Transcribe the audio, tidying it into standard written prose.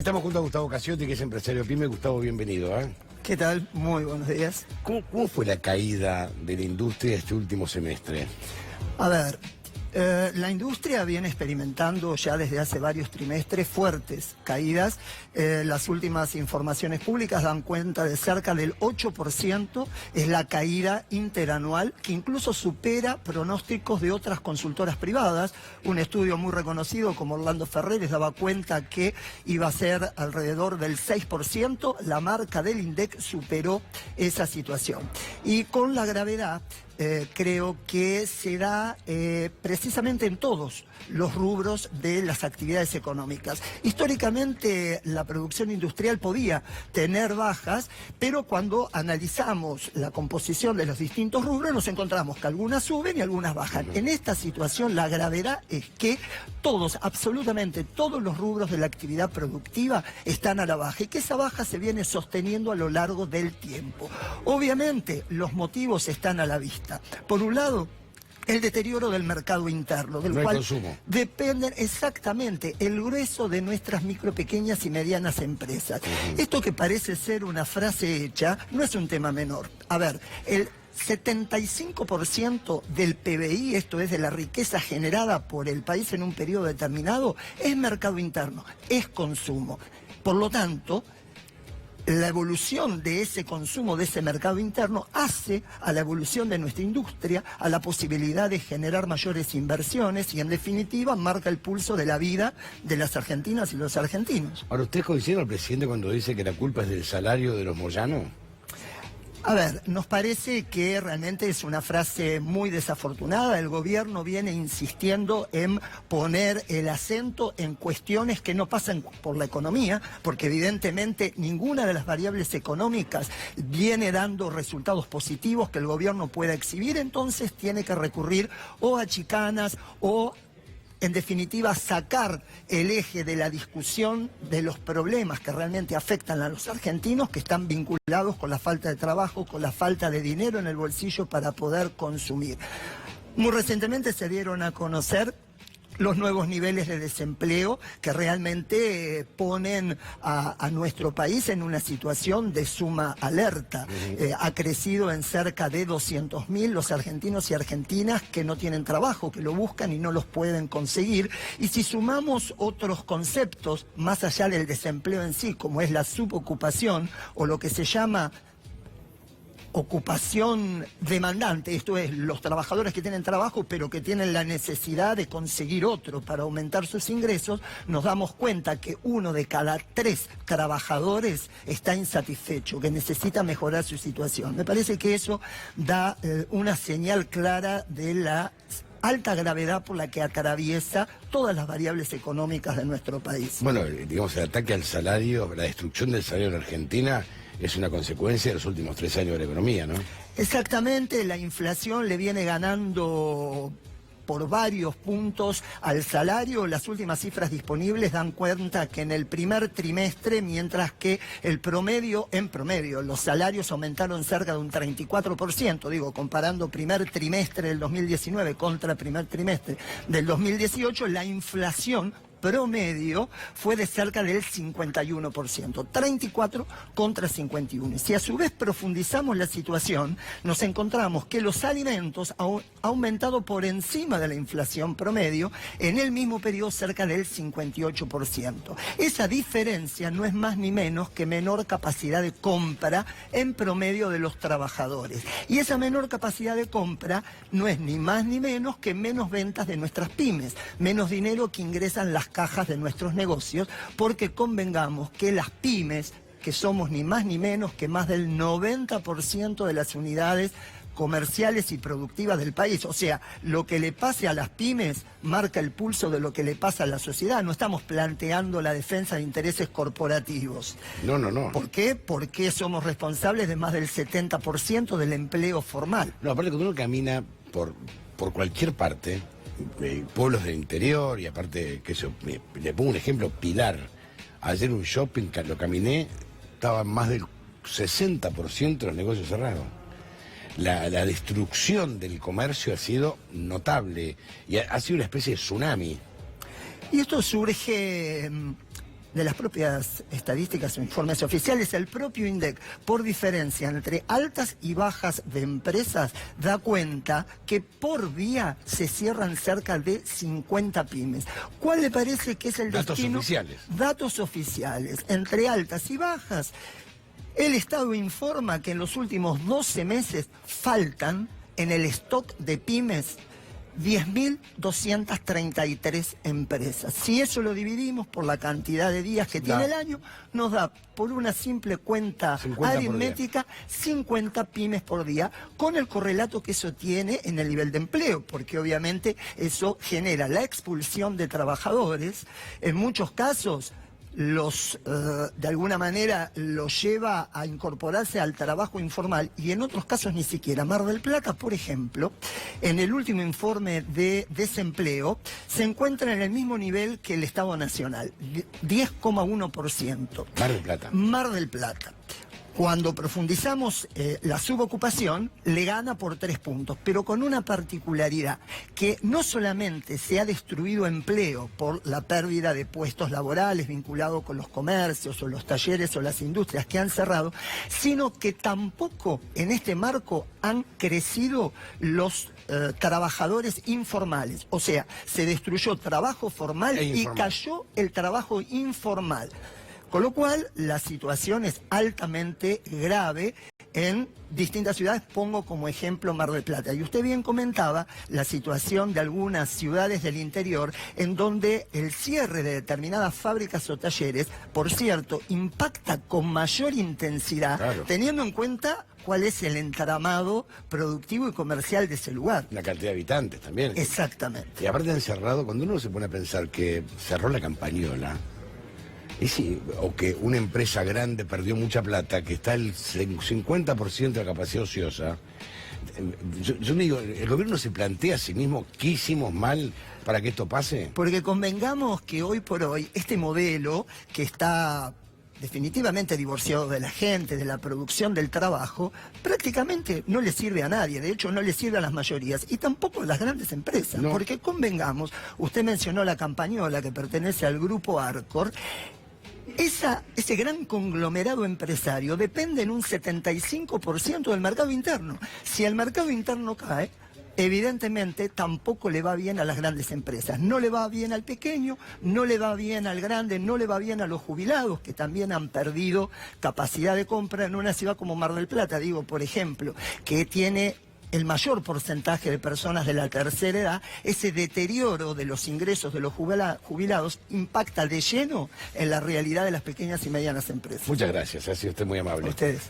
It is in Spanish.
Estamos junto a Gustavo Casiotti, que es empresario PYME. Gustavo, bienvenido. ¿Qué tal? Muy buenos días. ¿Cómo fue la caída de la industria este último semestre? A ver, la industria viene experimentando ya desde hace varios trimestres fuertes caídas. Las últimas informaciones públicas dan cuenta de cerca del 8% es la caída interanual, que incluso supera pronósticos de otras consultoras privadas. Un estudio muy reconocido como Orlando Ferreres daba cuenta que iba a ser alrededor del 6%. La marca del INDEC superó esa situación. Y con la gravedad, creo que se da precisamente en todos los rubros de las actividades económicas. Históricamente la producción industrial podía tener bajas, pero cuando analizamos la composición de los distintos rubros nos encontramos que algunas suben y algunas bajan. En esta situación la gravedad es que todos, absolutamente todos los rubros de la actividad productiva están a la baja y que esa baja se viene sosteniendo a lo largo del tiempo. Obviamente los motivos están a la vista. Por un lado, el deterioro del mercado interno, del cual dependen exactamente el grueso de nuestras micro, pequeñas y medianas empresas. Esto que parece ser una frase hecha no es un tema menor. A ver, el 75% del PBI, esto es de la riqueza generada por el país en un periodo determinado, es mercado interno, es consumo. Por lo tanto, la evolución de ese consumo, de ese mercado interno, hace a la evolución de nuestra industria, a la posibilidad de generar mayores inversiones y, en definitiva, marca el pulso de la vida de las argentinas y los argentinos. Ahora, ¿usted coincide al presidente cuando dice que la culpa es del salario de los Moyano? A ver, nos parece que realmente es una frase muy desafortunada. El gobierno viene insistiendo en poner el acento en cuestiones que no pasan por la economía, porque evidentemente ninguna de las variables económicas viene dando resultados positivos que el gobierno pueda exhibir, entonces tiene que recurrir o a chicanas o, en definitiva, sacar el eje de la discusión de los problemas que realmente afectan a los argentinos, que están vinculados con la falta de trabajo, con la falta de dinero en el bolsillo para poder consumir. Muy recientemente se dieron a conocer los nuevos niveles de desempleo que realmente ponen a nuestro país en una situación de suma alerta. Ha crecido en cerca de 200.000 los argentinos y argentinas que no tienen trabajo, que lo buscan y no los pueden conseguir. Y si sumamos otros conceptos, más allá del desempleo en sí, como es la subocupación o lo que se llama ocupación demandante, esto es, los trabajadores que tienen trabajo pero que tienen la necesidad de conseguir otro para aumentar sus ingresos, nos damos cuenta que 1 de cada 3 trabajadores está insatisfecho, que necesita mejorar su situación. Me parece que eso da una señal clara de la alta gravedad por la que atraviesa todas las variables económicas de nuestro país. Bueno, digamos, el ataque al salario, la destrucción del salario en Argentina es una consecuencia de los últimos 3 años de la economía, ¿no? Exactamente, la inflación le viene ganando por varios puntos al salario. Las últimas cifras disponibles dan cuenta que en el primer trimestre, mientras que en promedio, los salarios aumentaron cerca de un 34%, digo, comparando primer trimestre del 2019 contra primer trimestre del 2018, la inflación promedio fue de cerca del 51%, 34 contra 51. Si a su vez profundizamos la situación, nos encontramos que los alimentos han aumentado por encima de la inflación promedio en el mismo periodo cerca del 58%. Esa diferencia no es más ni menos que menor capacidad de compra en promedio de los trabajadores. Y esa menor capacidad de compra no es ni más ni menos que menos ventas de nuestras pymes, menos dinero que ingresan las cajas de nuestros negocios, porque convengamos que las pymes, que somos ni más ni menos que más del 90% de las unidades comerciales y productivas del país, o sea, lo que le pase a las pymes marca el pulso de lo que le pasa a la sociedad. No estamos planteando la defensa de intereses corporativos. No. ¿Por qué? Porque somos responsables de más del 70% del empleo formal. No, aparte cuando uno camina por cualquier parte, pueblos del interior, y aparte, que eso, le pongo un ejemplo, Pilar. Ayer un shopping, lo caminé, estaba más del 60% de los negocios cerrados. La destrucción del comercio ha sido notable y ha sido una especie de tsunami. Y esto surge de las propias estadísticas o informes oficiales, el propio INDEC, por diferencia entre altas y bajas de empresas, da cuenta que por día se cierran cerca de 50 pymes. ¿Cuál le parece que es el destino? Datos oficiales. Datos oficiales. Entre altas y bajas, el Estado informa que en los últimos 12 meses faltan en el stock de pymes 10.233 empresas. Si eso lo dividimos por la cantidad de días que tiene el año, nos da, por una simple cuenta aritmética, 50 pymes por día, con el correlato que eso tiene en el nivel de empleo, porque obviamente eso genera la expulsión de trabajadores. En muchos casos, de alguna manera los lleva a incorporarse al trabajo informal, y en otros casos ni siquiera. Mar del Plata, por ejemplo, en el último informe de desempleo, se encuentra en el mismo nivel que el Estado Nacional, 10,1%. Mar del Plata. Mar del Plata. Cuando profundizamos la subocupación, le gana por 3 puntos, pero con una particularidad, que no solamente se ha destruido empleo por la pérdida de puestos laborales vinculados con los comercios o los talleres o las industrias que han cerrado, sino que tampoco en este marco han crecido los trabajadores informales. O sea, se destruyó trabajo formal y cayó el trabajo informal. Con lo cual, la situación es altamente grave en distintas ciudades. Pongo como ejemplo Mar del Plata. Y usted bien comentaba la situación de algunas ciudades del interior, en donde el cierre de determinadas fábricas o talleres, por cierto, impacta con mayor intensidad, teniendo en cuenta cuál es el entramado productivo y comercial de ese lugar. La cantidad de habitantes también. Exactamente. Y aparte han cerrado, cuando uno se pone a pensar que cerró la Campañola, o que una empresa grande perdió mucha plata, que está el 50% de la capacidad ociosa, yo me digo, ¿el gobierno se plantea a sí mismo qué hicimos mal para que esto pase? Porque convengamos que hoy por hoy este modelo, que está definitivamente divorciado de la gente, de la producción del trabajo, prácticamente no le sirve a nadie. De hecho, no le sirve a las mayorías y tampoco a las grandes empresas. No. Porque convengamos, usted mencionó la Campañola, que pertenece al grupo Arcor. Ese gran conglomerado empresario depende en un 75% del mercado interno. Si el mercado interno cae, evidentemente tampoco le va bien a las grandes empresas. No le va bien al pequeño, no le va bien al grande, no le va bien a los jubilados, que también han perdido capacidad de compra en una ciudad como Mar del Plata, digo, por ejemplo, que tiene el mayor porcentaje de personas de la tercera edad. Ese deterioro de los ingresos de los jubilados impacta de lleno en la realidad de las pequeñas y medianas empresas. Muchas gracias, ha sido usted muy amable. A ustedes.